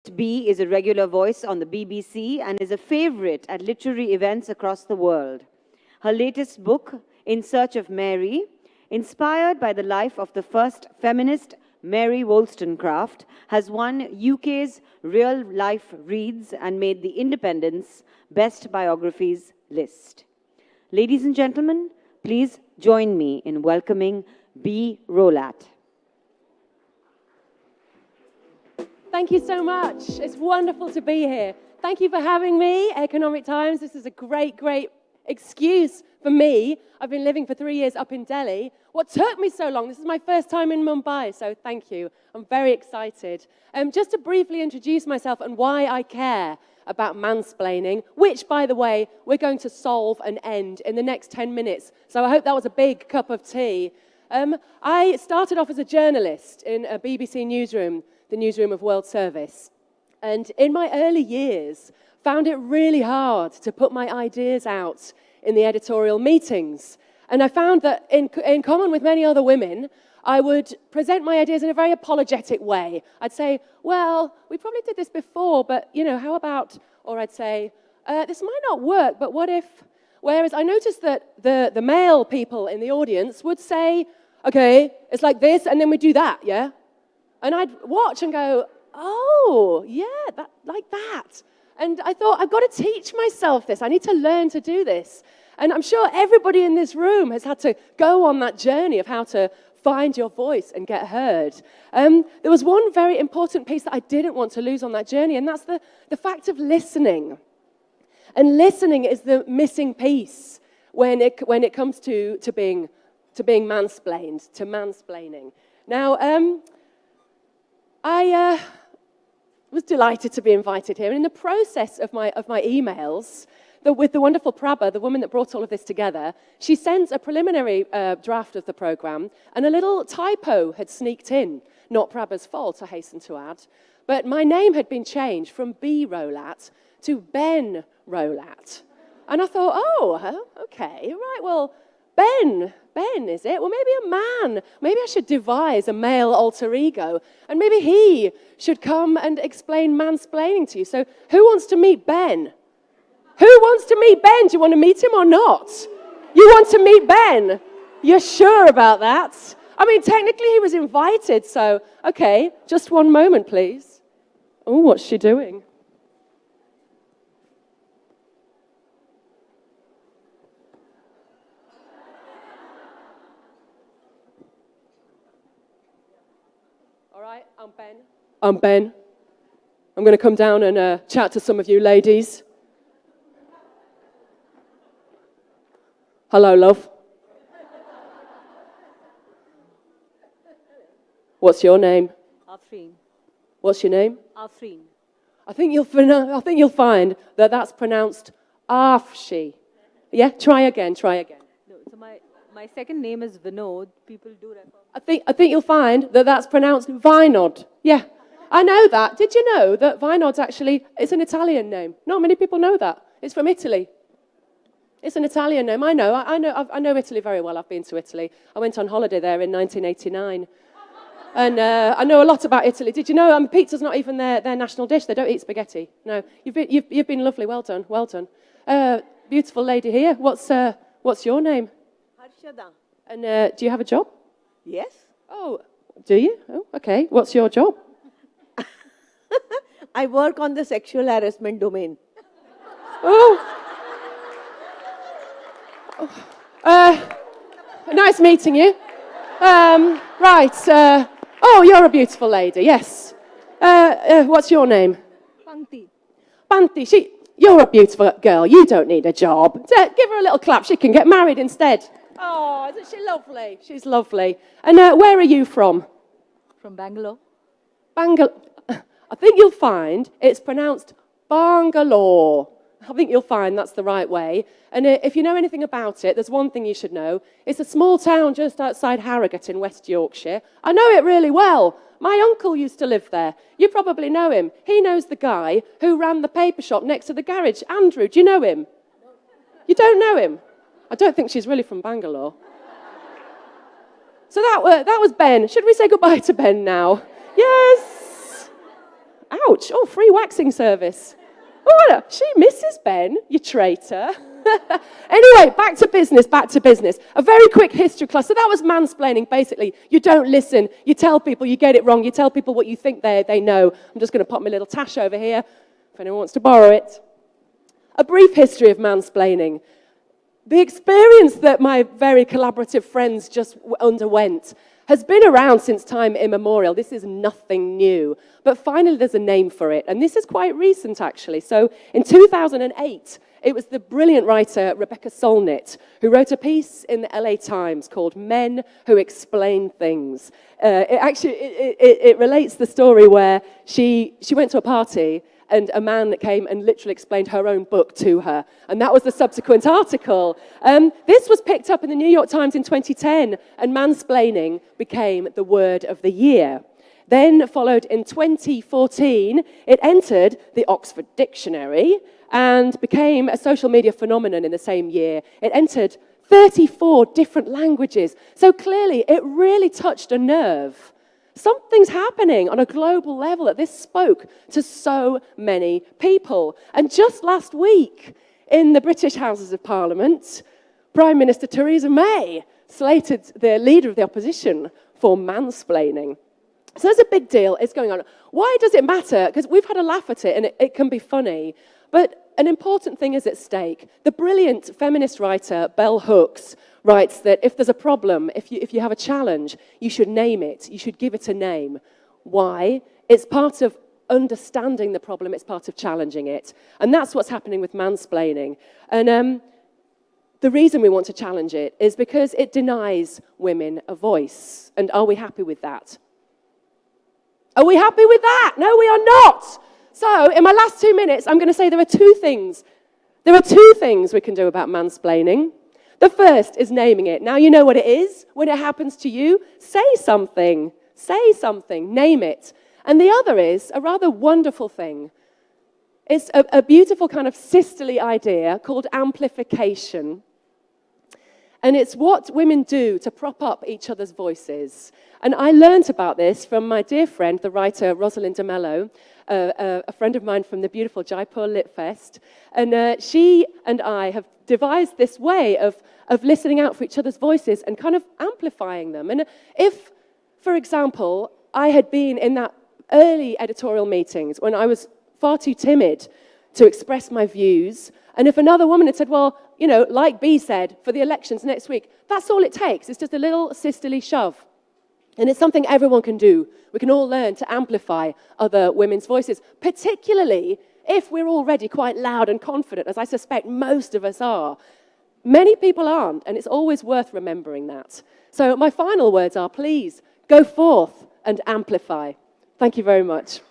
B is a regular voice on the BBC and is a favorite at literary events across the world. Her latest book, In Search of Mary, inspired by the life of the first feminist Mary Wollstonecraft, has won UK's Real Life Reads and made the Independent's Best Biographies list. Ladies and gentlemen, please join me in welcoming B. Rolat. Thank you so much. It's wonderful to be here. Thank you for having me, Economic Times. This is a great excuse for me. I've been living for 3 years up in Delhi. What took me so long? This is my first time in Mumbai, so thank you. I'm very excited. Just to briefly introduce myself and why I care about mansplaining, which, by the way, we're going to solve and end in the next 10 minutes. So I hope that was a big cup of tea. I started off as a journalist in a BBC newsroom, the newsroom of World Service. And in my early years, found it really hard to put my ideas out in the editorial meetings. And I found that in common with many other women, I would present my ideas in a very apologetic way. I'd say, well, we probably did this before, but, you know, how about, or I'd say, this might not work, but what if, whereas I noticed that the male people in the audience would say, okay, it's like this, and then we do that, yeah? And I'd watch and go, oh, yeah, like that. And I thought, I've got to teach myself this. I need to learn to do this. And I'm sure everybody in this room has had to go on that journey of how to find your voice and get heard. There was one very important piece that I didn't want to lose on that journey, and that's the fact of listening. And listening is the missing piece when it comes to being mansplained, to mansplaining. Now, I was delighted to be invited here. And in the process of my emails, with the wonderful Prabha, the woman that brought all of this together, she sent a preliminary draft of the programme, and a little typo had sneaked in. Not Prabha's fault, I hasten to add. But my name had been changed from B. Rolat to Ben Rolat. And I thought, oh, okay, right, well, Ben, is it? Well, maybe a man. Maybe I should devise a male alter ego, and maybe he should come and explain mansplaining to you. So who wants to meet Ben? Who wants to meet Ben? Do you want to meet him or not? You want to meet Ben? You're sure about that? I mean, technically he was invited, so, okay, just one moment, please. Oh, what's she doing? All right, I'm Ben. I'm Ben. I'm going to come down and chat to some of you ladies. Hello, love. What's your name? Afreen. What's your name? Afreen. I think you'll find that that's pronounced Afshi. Yeah, try again. No, so my second name is Vinod. People do refer. I think you'll find that that's pronounced Vinod. Yeah, I know that. Did you know that Vinod's actually, it's an Italian name? Not many people know that. It's from Italy. It's an Italian name. I know Italy very well. I've been to Italy. I went on holiday there in 1989. And I know a lot about Italy. Did you know pizza's not even their national dish? They don't eat spaghetti. No, you've been lovely. Well done. Beautiful lady here. What's your name? Harshada. And do you have a job? Yes. Oh, do you? Oh, okay. What's your job? I work on the sexual harassment domain. Oh. Nice meeting you. Right. Oh, you're a beautiful lady. Yes. What's your name? Panti. You're a beautiful girl. You don't need a job. Give her a little clap. She can get married instead. Oh, isn't she lovely? She's lovely. And where are you from? From Bangalore. Bangalore. I think you'll find it's pronounced Bangalore. I think you'll find that's the right way. And if you know anything about it, there's one thing you should know. It's a small town just outside Harrogate in West Yorkshire. I know it really well. My uncle used to live there. You probably know him. He knows the guy who ran the paper shop next to the garage. Andrew, do you know him? You don't know him? I don't think she's really from Bangalore. So that was Ben. Should we say goodbye to Ben now? Yes. ouch, oh, free waxing service. Oh, she Mrs. Ben, you traitor. Anyway, back to business. A very quick history class. So that was mansplaining, basically. You don't listen. You tell people you get it wrong. You tell people what you think they know. I'm just going to pop my little tash over here if anyone wants to borrow it. A brief history of mansplaining. The experience that my very collaborative friends just underwent has been around since time immemorial. This is nothing new. But finally, there's a name for it. And this is quite recent, actually. So in 2008, it was the brilliant writer Rebecca Solnit who wrote a piece in the LA Times called Men Who Explain Things. It relates the story where she went to a party and a man came and literally explained her own book to her. And that was the subsequent article. This was picked up in the New York Times in 2010, and mansplaining became the word of the year. Then followed in 2014, it entered the Oxford Dictionary and became a social media phenomenon in the same year. It entered 34 different languages. So clearly, it really touched a nerve. Something's happening on a global level that this spoke to so many people. And just last week, in the British Houses of Parliament, Prime Minister Theresa May slated the leader of the opposition for mansplaining. So there's a big deal. It's going on. Why does it matter? Because we've had a laugh at it, and it can be funny. But an important thing is at stake. The brilliant feminist writer Bell Hooks writes that if there's a problem, if you have a challenge, you should name it. You should give it a name. Why? It's part of understanding the problem. It's part of challenging it. And that's what's happening with mansplaining. And the reason we want to challenge it is because it denies women a voice. And are we happy with that? Are we happy with that? No, we are not. So, in my last 2 minutes, I'm going to say there are two things. There are two things we can do about mansplaining. The first is naming it. Now you know what it is. When it happens to you, say something. Say something. Name it. And the other is a rather wonderful thing. It's a beautiful kind of sisterly idea called amplification. And it's what women do to prop up each other's voices. And I learned about this from my dear friend, the writer Rosalind de Mello, a friend of mine from the beautiful Jaipur Lit Fest. And she and I have devised this way of listening out for each other's voices and kind of amplifying them. And if, for example, I had been in that early editorial meetings when I was far too timid to express my views, and if another woman had said, well, you know, like B said, for the elections next week, that's all it takes. It's just a little sisterly shove. And it's something everyone can do. We can all learn to amplify other women's voices, particularly if we're already quite loud and confident, as I suspect most of us are. Many people aren't, and it's always worth remembering that. So my final words are, please, go forth and amplify. Thank you very much.